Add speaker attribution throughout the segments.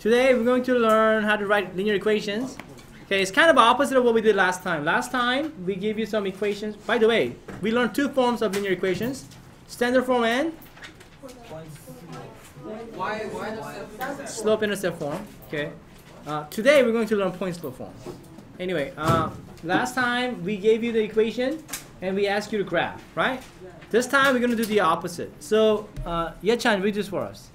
Speaker 1: Today we're going to learn how to write linear equations. Okay, it's kind of opposite of what we did last time. Last time we gave you some equations. By the way, we learned two forms of linear equations: standard form and slope-intercept form. Okay. Today we're going to learn point-slope form. Anyway, last time we gave you the equation and we asked you to graph, right? This time we're going to do the opposite. So, Yechan, read this for us.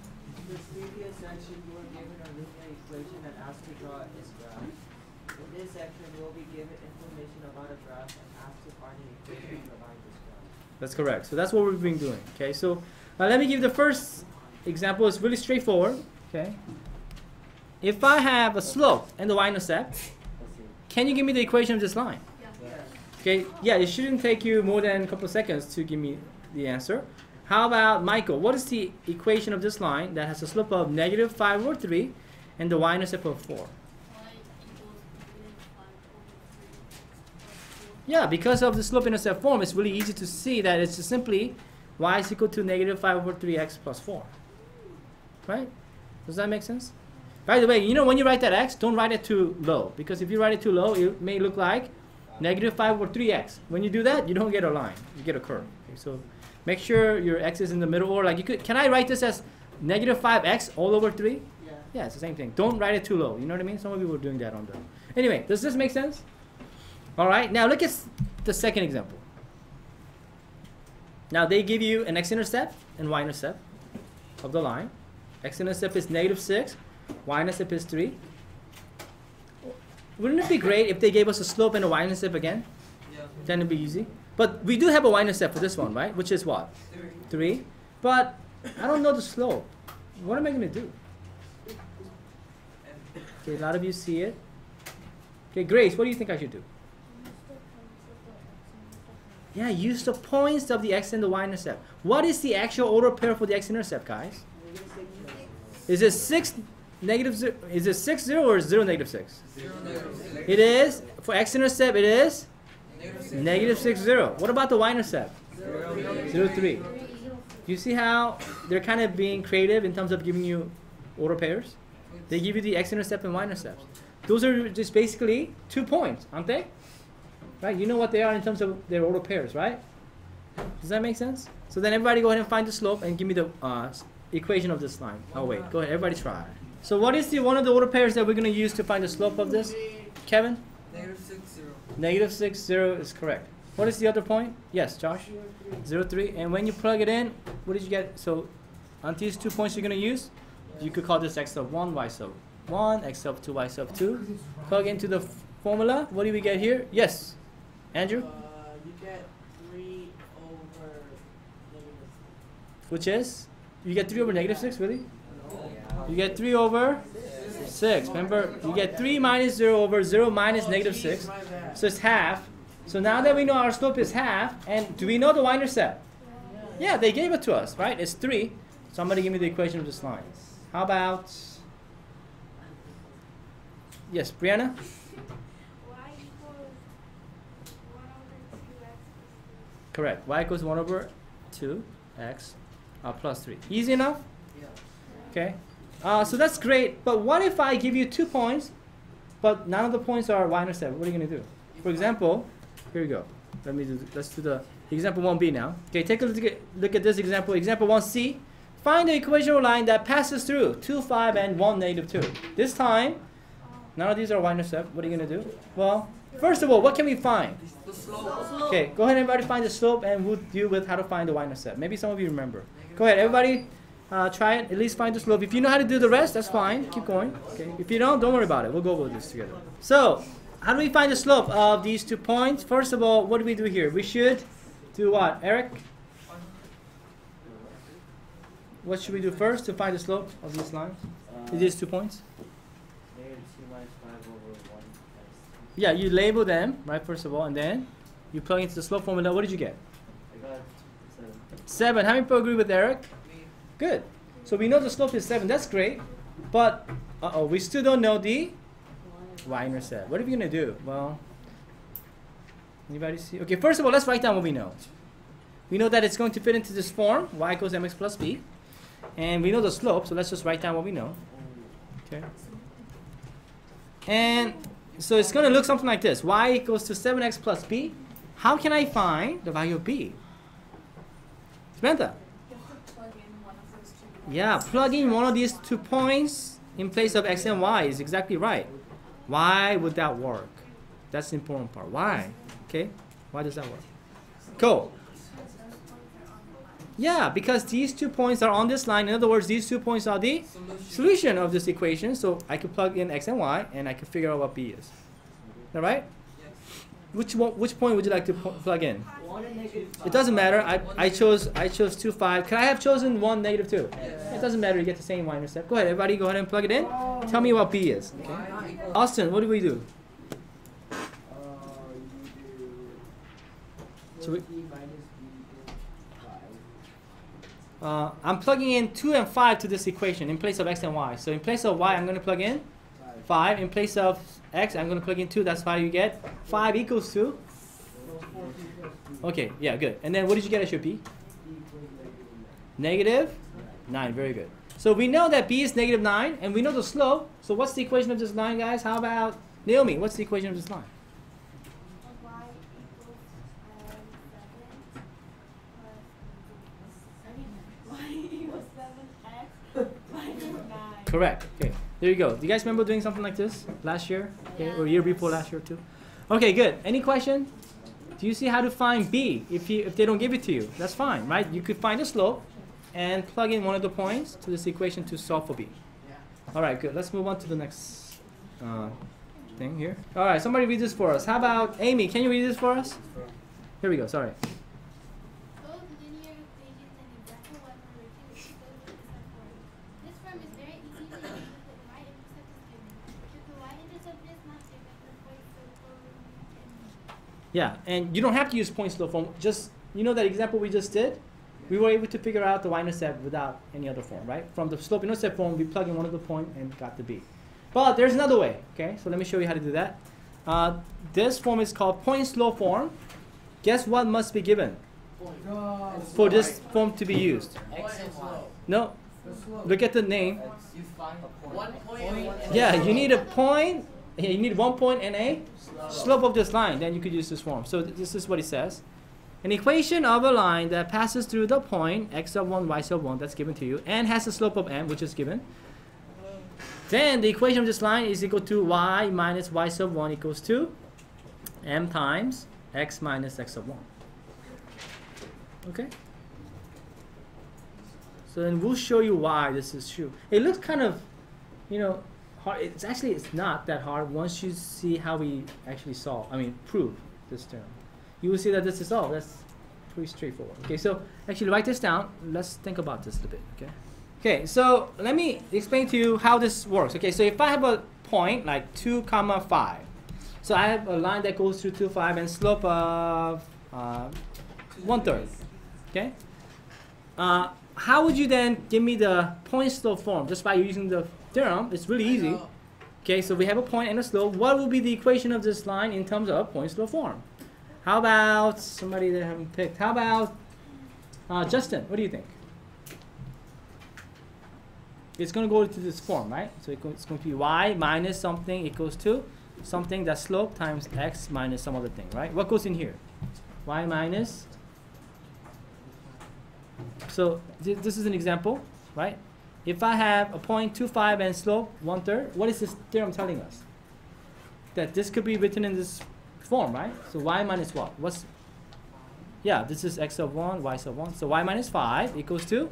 Speaker 2: In the previous section, you were given a linear equation and asked to draw its graph. In this section, you will be given information about a graph and asked to find an equation to align this graph.
Speaker 1: That's correct. So that's what we've been doing. Okay. So let me give the first example. It's really straightforward. Okay. If I have a slope and the y-intercept, can you give me the equation of this line? Okay, yeah, it shouldn't take you more than a couple of seconds to give me the answer. How about Michael? What is the equation of this line that has a slope of -5/3 and the y-intercept of 4? Yeah, because of the slope-intercept form, it's really easy to see that it's just simply y is equal to -5/3x plus 4. Right? Does that make sense? By the way, you know when you write that x, don't write it too low, because if you write it too low, it may look like -5/3x. When you do that, you don't get a line, you get a curve. Okay, so make sure your x is in the middle, or like you could. Can I write this as -5x all over 3? Yeah, it's the same thing. Don't write it too low. You know what I mean? Some of you were doing that on the. Anyway, does this make sense? All right. Now look at the second example. Now they give you an x-intercept and y-intercept of the line. X-intercept is -6. Y-intercept is 3. Wouldn't it be great if they gave us a slope and a y-intercept again? Yeah. Then it'd be easy. But we do have a y-intercept for this one, right? Which is what? 3. But I don't know the slope. What am I going to do? Okay, a lot of you see it. Okay, Grace, what do you think I should do? Yeah, use the points of the x and the y-intercept. What is the actual order pair for the x-intercept, guys? Is it 6 negative 0? Is it 6 0 or 0 negative 6?
Speaker 2: 0
Speaker 1: It is for x-intercept. It is -6 0. What about the y-intercept? 0 3. You see how they're kind of being creative in terms of giving you order pairs? They give you the x-intercept and y-intercepts. Those are just basically 2 points, aren't they? Right? You know what they are in terms of their order pairs, right? Does that make sense? So then everybody go ahead and find the slope and give me the equation of this line. Oh wait, go ahead, everybody try. So what is the one of the order pairs that we're going to use to find the slope of this? Kevin?
Speaker 2: -6 0.
Speaker 1: -6 0 is correct. What is the other point? Yes, Josh? 0 3. And when you plug it in, what did you get? So on these 2 points you're going to use, you could call this x sub 1, y sub 1, x sub 2, y sub 2. Plug into the formula. What do we get here? Yes. Andrew?
Speaker 2: You get 3 over -6.
Speaker 1: Which is? You get 3 over -6, really? You get 3 over 6. Remember, you get 3 minus 0 over 0 minus -6. So it's half. So now that we know our slope is half, and do we know the y-intercept? Yeah, they gave it to us, right? It's 3. Somebody give me the equation of this line. How about... Yes, Brianna? Correct. Y equals 1 over 2x plus 3. Easy enough? Okay. So that's great. But what if I give you 2 points, but none of the points are y-intercept? What are you going to do? For example, here we go. Let's do the example 1b now. Okay, take a look at this example. Example 1c. Find the equational line that passes through 2, 5, and 1, -2. This time, none of these are y-intercept. What are you going to do? Well, first of all, what can we find?
Speaker 2: The slope.
Speaker 1: Okay, go ahead, everybody, find the slope, and we'll deal with how to find the y-intercept. Maybe some of you remember. Go ahead, everybody. Try it. At least find the slope. If you know how to do the rest, that's fine. Keep going. Okay. If you don't worry about it. We'll go over this together. So, how do we find the slope of these 2 points? First of all, what do we do here? We should do what? Eric? What should we do first to find the slope of these lines? These 2 points? Yeah, you label them, right, first of all, and then you plug into the slope formula. What did you get?
Speaker 2: I got
Speaker 1: 7. How many people agree with Eric? Good. So we know the slope is 7. That's great. But, we still don't know the y-intercept. What are we going to do? Well, anybody see? Okay, first of all, let's write down what we know. We know that it's going to fit into this form, y equals mx plus b. And we know the slope, so let's just write down what we know. Okay. And so it's going to look something like this. Y equals to 7x plus b. How can I find the value of b? Samantha? Yeah, plug in one of these 2 points in place of x and y is exactly right. Why would that work? That's the important part. Why? Okay? Why does that work? Cool. Yeah, because these 2 points are on this line. In other words, these 2 points are the solution of this equation. So I could plug in x and y, and I could figure out what b is. All right? Which point would you like to plug in? It doesn't matter. I chose 2, 5. Could I have chosen 1, -2? Yeah. It doesn't matter. You get the same y-intercept. Go ahead, everybody. Go ahead and plug it in. Tell me what b is. Okay. Austin, what do we do? So I'm plugging in 2 and 5 to this equation in place of x and y. So in place of y, I'm going to plug in 5. In place of x, I'm going to plug in 2. That's how you get 5 equals to. Okay, yeah, good. And then what did you get as your b? -9. Very good. So we know that b is -9, and we know the slope. So what's the equation of this line, guys? How about Naomi? What's the equation of this line? Correct. Okay. There you go. Do you guys remember doing something like this last year? Okay. Or year before last year too? Okay, good. Any question? Do you see how to find b if they don't give it to you? That's fine, right? You could find the slope and plug in one of the points to this equation to solve for b. All right, good. Let's move on to the next thing here. All right, somebody read this for us. How about Amy? Can you read this for us? Here we go. Sorry. Yeah, and you don't have to use Pointslope form. Just, you know that example we just did? We were able to figure out the y-intercept without any other form, right? From the slope-intercept form, we plug in one of the point and got the b. But there's another way, okay? So let me show you how to do that. This form is called Pointslope form. Guess what must be given for this form to be used?
Speaker 2: X and Y.
Speaker 1: No. Look at the name.
Speaker 2: You find one point.
Speaker 1: Yeah, you need a point. You need 1 point and a slope of this line. Then you could use this form. So this is what it says. An equation of a line that passes through the point x sub 1, y sub 1, that's given to you, and has a slope of m, which is given. Then the equation of this line is equal to y minus y sub 1 equals to m times x minus x sub 1. Okay? So then we'll show you why this is true. It looks kind of, you know, hard. It's not that hard once you see how we actually prove this term. You will see that this is all. That's pretty straightforward. Okay, so actually write this down. Let's think about this a little bit. Okay. Okay, so let me explain to you how this works. Okay, so if I have a point like 2, 5, so I have a line that goes through 2, 5 and slope of 1/3. Okay. How would you then give me the Pointslope form just by using the theorem? It's really easy. Okay, so we have a point and a slope. What will be the equation of this line in terms of Pointslope form? How about somebody that I haven't picked? How about Justin? What do you think? It's going to go to this form, right? So it's going to be y minus something equals to something that's slope times x minus some other thing, right? What goes in here? Y minus. So this is an example, right? If I have a point 2, 5 and slope 1/3, what is this theorem telling us? That this could be written in this form, right? So y minus what? Yeah, this is x sub 1, y sub 1. So y minus 5 equals to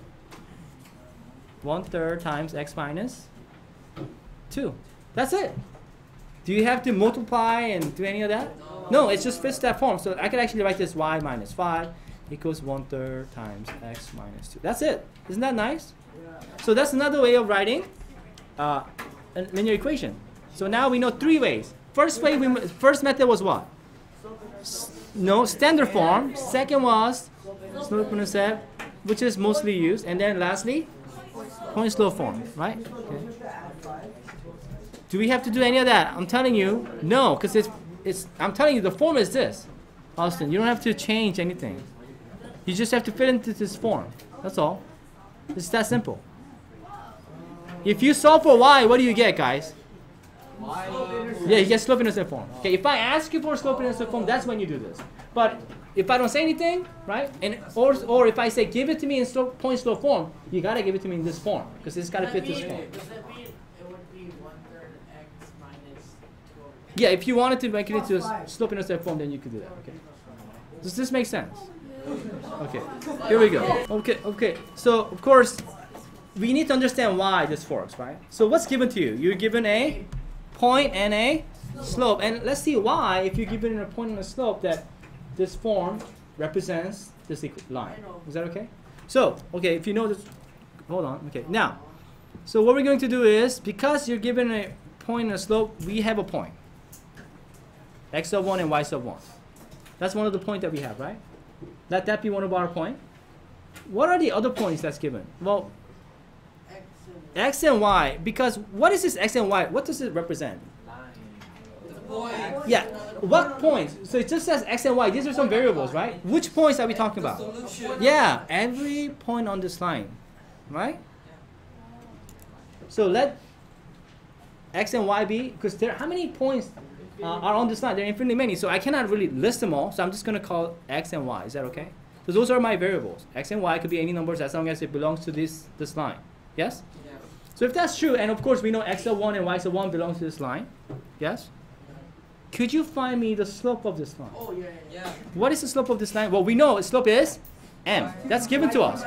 Speaker 1: 1/3 times x minus 2. That's it. Do you have to multiply and do any of that? No, it just fits that form. So I could actually write this y minus 5 equals 1/3 times x minus 2. That's it. Isn't that nice? So that's another way of writing a linear equation. So now we know 3 ways. First method was what? Standard form. Second was slope-intercept, which is mostly used. And then lastly, Pointslope form, right? Okay. Do we have to do any of that? I'm telling you, no, because I'm telling you the form is this. Austin, you don't have to change anything. You just have to fit into this form. That's all. It's that simple. If you solve for y, what do you get, guys?
Speaker 2: Y.
Speaker 1: Yeah, you get slope intercept form. Okay, if I ask you for slope intercept form, that's when you do this. But if I don't say anything, right, and or if I say give it to me in point slope form, you gotta give it to me in this form because it's gotta fit this form.
Speaker 2: Does that mean it would be 1/3 x minus 2/3?
Speaker 1: Yeah, if you wanted to make it into a slope intercept form, then you could do that. Okay. Does this make sense? Okay. Here we go. Okay. So of course, we need to understand why this works, right? So what's given to you? You're given a point and a slope, and let's see why. If you're given a point and a slope, that this form represents this line. Is that okay? So, okay, if you know this, hold on. Okay, now, so what we're going to do is, because you're given a point and a slope, we have a point. X sub 1 and y sub 1. That's one of the points that we have, right? Let that be one of our points. What are the other points that's given? Well, x and y, because what is this x and y? What does it represent? Yeah, what points? So it just says x and y. These are some variables, right? Which points are we talking about? Yeah, every point on this line, right? So let x and y be, because there, how many points are on this line? There are infinitely many, so I cannot really list them all. So I'm just going to call x and y. Is that okay? So those are my variables. X and y could be any numbers as long as it belongs to this line. Yes? Yeah. So if that's true, and of course we know x sub 1 and y sub 1 belongs to this line. Yes? Could you find me the slope of this line?
Speaker 2: Oh, yeah.
Speaker 1: What is the slope of this line? Well, we know its slope is m. That's given to us.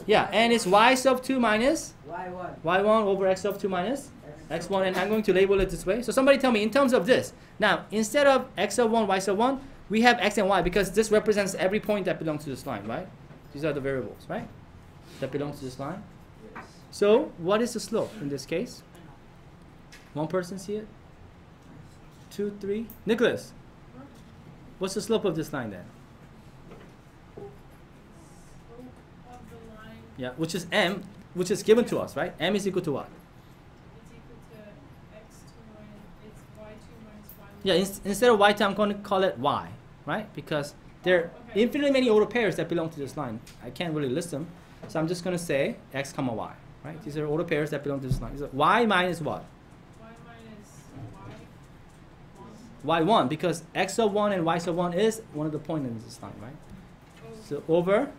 Speaker 1: Yeah, and it's y sub 2 minus y1 over x sub 2 minus x1, and I'm going to label it this way. So somebody tell me, in terms of this, now, instead of x sub 1, y sub 1, we have x and y because this represents every point that belongs to this line, right? These are the variables, right? That belong to this line. So, what is the slope in this case? One person see it? 2, 3. Nicholas, what's the slope of this line then? Yeah, which is m, which is given to us, right? M is equal to what?
Speaker 3: It's equal to x2 and it's y2 minus y1.
Speaker 1: Yeah, instead of y2, I'm going to call it y, right? Because there are infinitely many order pairs that belong to this line. I can't really list them, so I'm just going to say x comma y, right? These are order pairs that belong to this line. These are y minus what?
Speaker 3: Y minus y1.
Speaker 1: Y1, because x sub 1 and y sub 1 is one of the points in this line, right? So over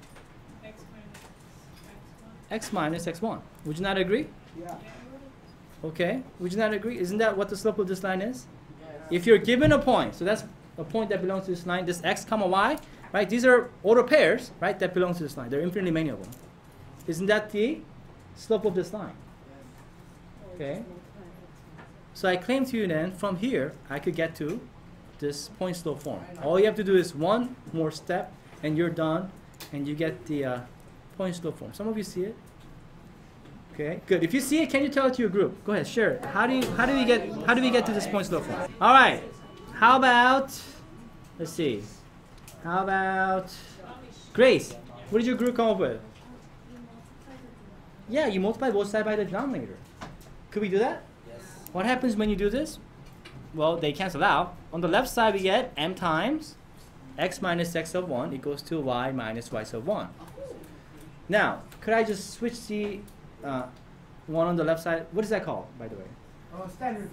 Speaker 1: x minus x1. Would you not agree?
Speaker 2: Yeah.
Speaker 1: Okay. Would you not agree? Isn't that what the slope of this line is? If you're given a point, so that's a point that belongs to this line, this x comma y, right? These are order pairs, right, that belong to this line. There are infinitely many of them. Isn't that the slope of this line? Okay. So I claim to you then, from here, I could get to this point slope form. All you have to do is one more step, and you're done, and you get the point slope form. Some of you see it? Okay, good. If you see it, can you tell it to your group? Go ahead, share it. How do we get to this point slope form? All right. How about, let's see. How about Grace? What did your group come up with? Yeah, you multiply both sides by the denominator. Could we do that?
Speaker 2: Yes.
Speaker 1: What happens when you do this? Well, they cancel out. On the left side, we get m times x minus x sub 1 equals to y minus y sub 1. Now, could I just switch the one on the left side? What is that called, by the way?
Speaker 4: Standard.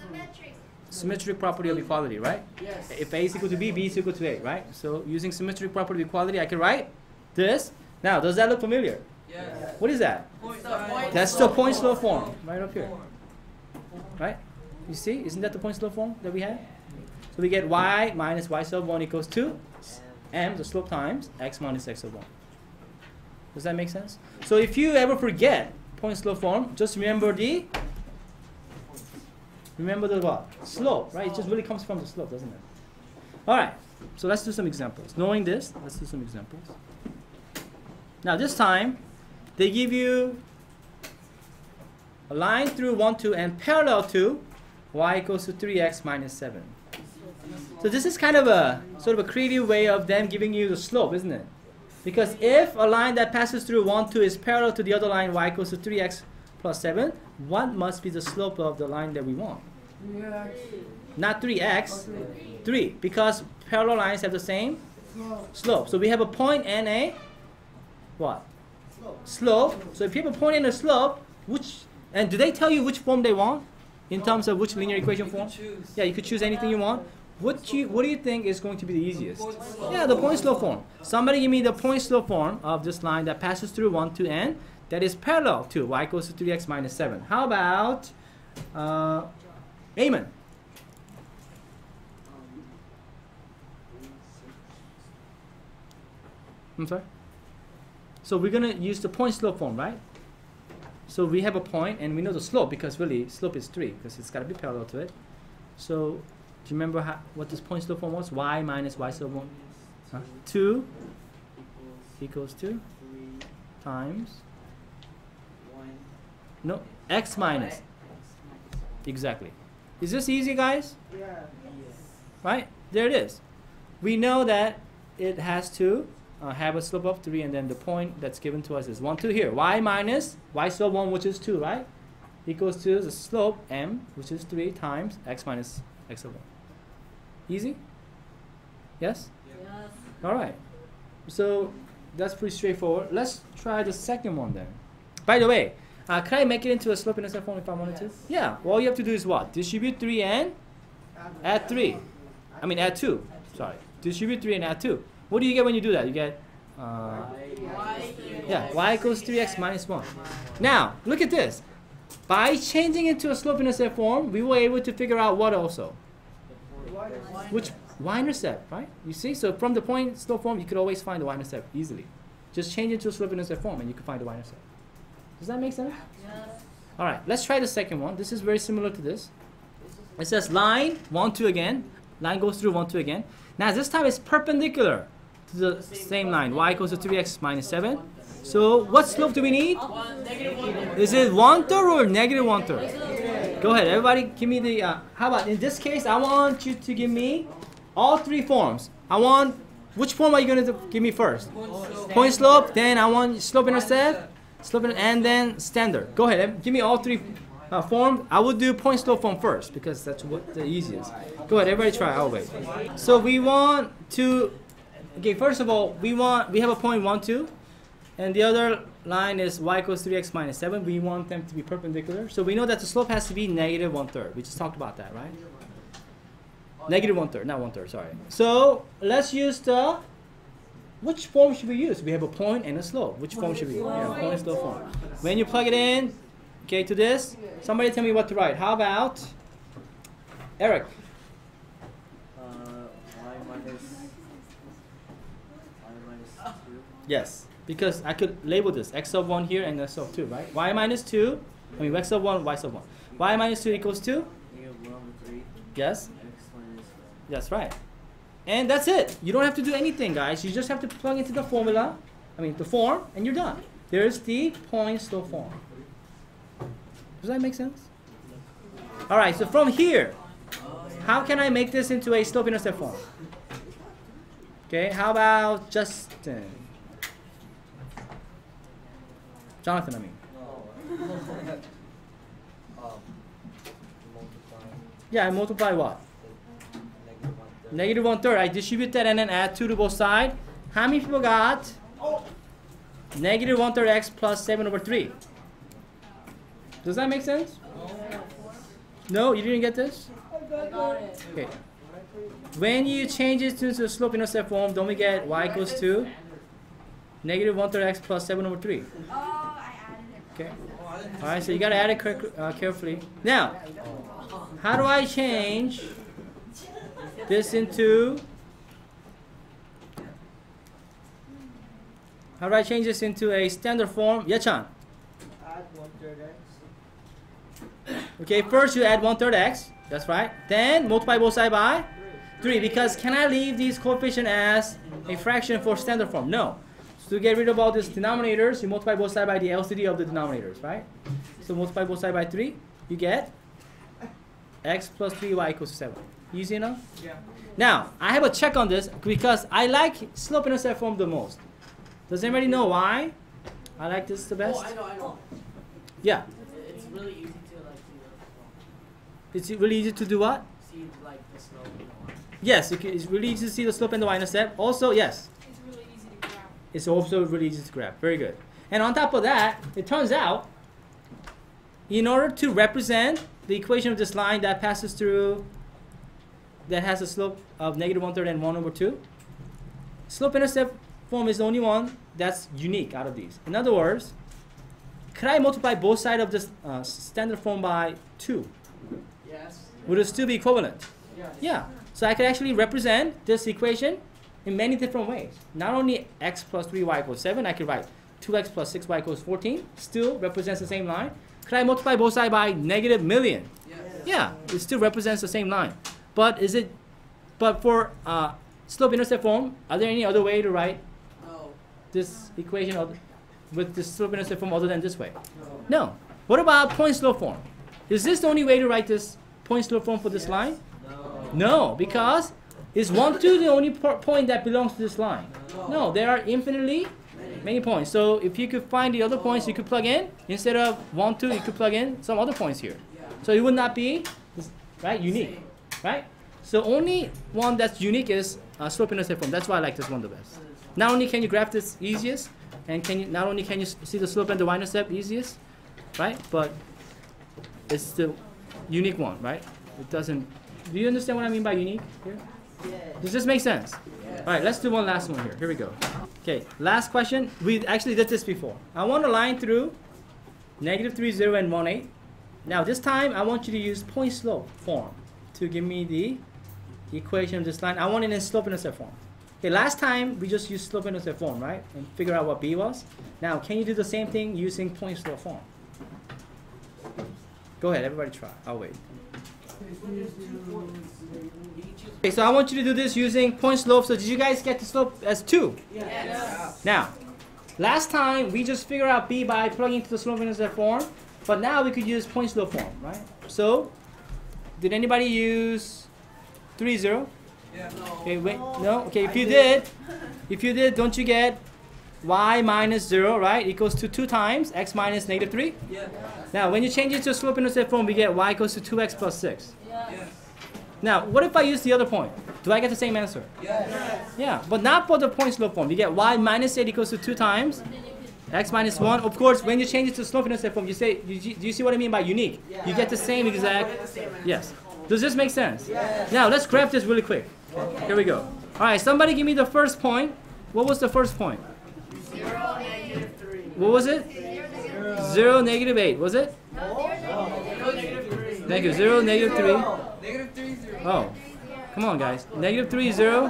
Speaker 1: Symmetric property of equality, right?
Speaker 2: Yes.
Speaker 1: If a is equal to b, b is equal to a, right? So using symmetric property of equality, I can write this. Now, does that look familiar?
Speaker 2: Yes.
Speaker 1: What is that?
Speaker 2: Point
Speaker 1: That's the point slope form, right up here. Right? You see? Isn't that the point slope form that we had? So we get y minus y sub 1 equals to m, the slope, times x minus x sub 1. Does that make sense? So if you ever forget point slope form, just remember the what? Slope, right? It just really comes from the slope, doesn't it? All right. So let's do some examples. Knowing this, let's do some examples. Now this time, they give you a line through 1, 2, and parallel to y equals to 3x minus 7. So this is kind of a sort of a creative way of them giving you the slope, isn't it? Because if a line that passes through 1, 2 is parallel to the other line, y equals to 3x plus 7, what must be the slope of the line that we want?
Speaker 4: 3x.
Speaker 1: Not 3x, 3, because parallel lines have the same slope. So we have a point and a what? Slope. So if you have a point and a slope, which And do they tell you which form they want in terms of which linear equation form?
Speaker 2: Choose.
Speaker 1: Yeah, you could choose anything you want. What do you think is going to be the easiest? Yeah, the Pointslope form. Somebody give me the Pointslope form of this line that passes through 1 to n that is parallel to y equals to 3x minus 7. How about Eamon? I'm sorry? So we're going to use the Pointslope form, right? So we have a point and we know the slope because really slope is 3 because it's got to be parallel to it. So do you remember what this Pointslope form was? Y minus y sub 1. 2 equals 2 times.
Speaker 2: 1.
Speaker 1: No, x minus. Exactly. Is this easy, guys?
Speaker 2: Yeah.
Speaker 1: Right? There it is. We know that it has to have a slope of 3 and then the point that's given to us is 1, 2 here. Y minus y sub 1 which is 2, right? Equals to the slope m which is 3 times x minus x sub 1. Easy? Yes?
Speaker 3: Yes.
Speaker 1: Alright. So that's pretty straightforward. Let's try the second one then. By the way, can I make it into a slope intercept form if I wanted to? Yeah. All you have to do is what? Distribute 3 and add 3. I mean add 2. Sorry. Distribute 3 and add 2. What do you get when you do that? You get yeah, y equals 3x minus 1. Now, look at this. By changing it to a slope intercept form, we were able to figure out what also? Which y-intercept, right? You see? So from the point slope form, you could always find the y-intercept easily. Just change it to a slope intercept form and you can find the y-intercept. Does that make sense?
Speaker 3: Yes.
Speaker 1: All right, let's try the second one. This is very similar to this. It says line 1, 2 again. Line goes through 1, 2 again. Now this time it's perpendicular to the same line. Y equals to 3x minus 7. So what slope do we need? Is it 1/3 or negative 1/3? Go ahead, everybody give me the, how about in this case, I want you to give me all 3 forms. I want, which form are you going to give me first? Point slope, then I want slope intercept, and then standard. Go ahead, give me all 3 forms. I would do point slope form first because that's what the easiest. Go ahead, everybody try, I'll wait. So we want to, okay, first of all, we have a point 1, 2. And the other line is y equals 3x minus 7. We want them to be perpendicular. So we know that the slope has to be negative 1/3. We just talked about that, right? Negative 1/3, not 1/3, sorry. So let's use the, which form should we use? We have a point and a slope. Which form should we use? Yeah, point and slope form. When you plug it in, okay, to this, somebody tell me what to write. How about Eric?
Speaker 2: Y minus 2.
Speaker 1: Yes. Because I could label this x sub 1 here and x sub 2, right? Y minus 2, I mean x sub 1, y sub 1. Y minus 2 equals 2?
Speaker 2: Negative 1/3.
Speaker 1: Yes?
Speaker 2: X minus 1.
Speaker 1: That's right. And that's it. You don't have to do anything, guys. You just have to plug into the formula, I mean the form, and you're done. There's the point slope form. Does that make sense? Alright, so from here, how can I make this into a slope intercept form? Okay, how about Justin? Jonathan, I mean. Yeah, I multiply what? Negative 1/3. I distribute that and then add 2 to both sides. How many people got negative 1/3 x plus 7/3? Does that make sense? No, you didn't get this? Okay. When you change it to the slope intercept form, don't we get y equals to negative 1/3 x plus 7/3? Okay. All right, so you gotta add it carefully. Now, how do I change this into? How do I change this into a standard form? Yachan.
Speaker 2: Add 1/3 x.
Speaker 1: Okay, first you add 1/3 x. That's right. Then multiply both sides by 3. Because can I leave these coefficients as a fraction for standard form? No. So to get rid of all these denominators, you multiply both sides by the LCD of the denominators, right? So multiply both sides by 3, you get x plus 3y equals 7. Easy enough?
Speaker 2: Yeah.
Speaker 1: Now, I have a check on this because I like slope intercept form the most. Does anybody know why I like this the best?
Speaker 2: Oh, I know.
Speaker 1: Yeah.
Speaker 2: It's really easy to like see
Speaker 1: It's really easy to do what?
Speaker 2: see like the slope and the y.
Speaker 1: Yes, it's really easy to see the slope and the y-intercept. Also, yes,
Speaker 3: It's really easy to grab.
Speaker 1: it's also really easy to grab. Very good. And on top of that, it turns out in order to represent the equation of this line that passes through, that has a slope of negative 1/3 and 1/2, slope-intercept form is the only one that's unique out of these. In other words, could I multiply both sides of this standard form by 2?
Speaker 2: Yes.
Speaker 1: Would it still be equivalent?
Speaker 2: Yes.
Speaker 1: Yeah. So I could actually represent this equation in many different ways. Not only x plus 3y equals 7, I could write 2x plus 6y equals 14, still represents the same line. Could I multiply both sides by negative million?
Speaker 2: Yes.
Speaker 1: Yeah, it still represents the same line. But for slope-intercept form, are there any other way to write
Speaker 2: No.
Speaker 1: this equation with this slope-intercept form other than this way? No. What about point-slope form? Is this the only way to write this point-slope form for this line? No, because is 1, 2 the only point that belongs to this line? No, there are infinitely many points. So if you could find the other points, you could plug in. Instead of 1, 2, you could plug in some other points here. So it would not be right unique, right? So only one that's unique is slope-intercept form. That's why I like this one the best. Not only can you graph this easiest, and not only can you see the slope and the y-intercept easiest, right? But it's the unique one, right? It doesn't. Do you understand what I mean by unique here?
Speaker 2: Yes.
Speaker 1: Does this make sense?
Speaker 2: Yes.
Speaker 1: All right, let's do one last one here. Here we go. Okay, last question. We actually did this before. I want a line through negative 3, 0, and 1, 8. Now this time I want you to use point slope form to give me the equation of this line. I want it in slope intercept form. Okay, last time we just used slope intercept form, right? And figure out what B was. Now can you do the same thing using point slope form? Go ahead, everybody try. I'll wait. Okay, so I want you to do this using point slope. So did you guys get the slope as 2?
Speaker 2: Yes.
Speaker 1: Now, last time we just figured out B by plugging into the slope intercept form, but now we could use point slope form, right? So, did anybody use 3, 0?
Speaker 2: Yeah.
Speaker 1: Okay, wait, no? Okay, if you did, don't you get y minus 0, right? Equals to 2 times x minus negative 3?
Speaker 2: Yeah.
Speaker 1: Now, when you change it to slope intercept form, we get y equals to 2x plus 6.
Speaker 2: Yes.
Speaker 1: Now, what if I use the other point? Do I get the same answer?
Speaker 2: Yes.
Speaker 1: Yeah, but not for the point slope form. You get y minus 8 equals to 2 times x minus 1. Of course, when you change it to slope intercept form, you say, do you see what I mean by unique? You get the same exact. Yes. Does this make sense?
Speaker 2: Yes.
Speaker 1: Now, let's graph this really quick. Here we go. All right, somebody give me the first point. What was the first point?
Speaker 2: 0, negative 3.
Speaker 1: What was it? 0, negative 8. Was it?
Speaker 2: Negative 3.
Speaker 1: Thank you. 0, negative 3.
Speaker 2: Negative 3, 0.
Speaker 1: Oh, come on, guys. Negative 3, 0.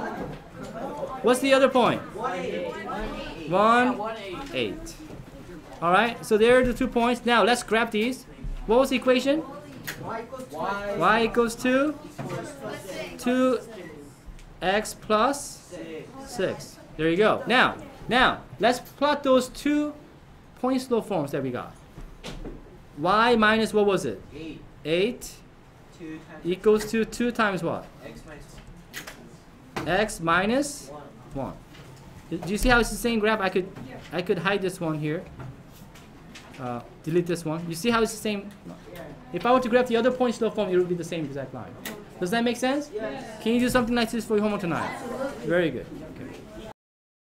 Speaker 1: What's the other point?
Speaker 2: 1, 8.
Speaker 1: 1, 8. All right, so there are the 2 points. Now, let's graph these. What was the equation? Y equals to 2x plus 6. There you go. Now, let's plot those 2 point slope forms that we got. Y minus what was it?
Speaker 2: 8.
Speaker 1: 8
Speaker 2: 2 times
Speaker 1: equals to 2 times what?
Speaker 2: x minus
Speaker 1: X minus
Speaker 2: 1.
Speaker 1: 1. Do you see how it's the same graph? I could hide this one here. Delete this one. You see how it's the same? If I were to graph the other point slope form, it would be the same exact line. Does that make sense?
Speaker 2: Yes.
Speaker 1: Can you do something like this for your homework tonight? Very good.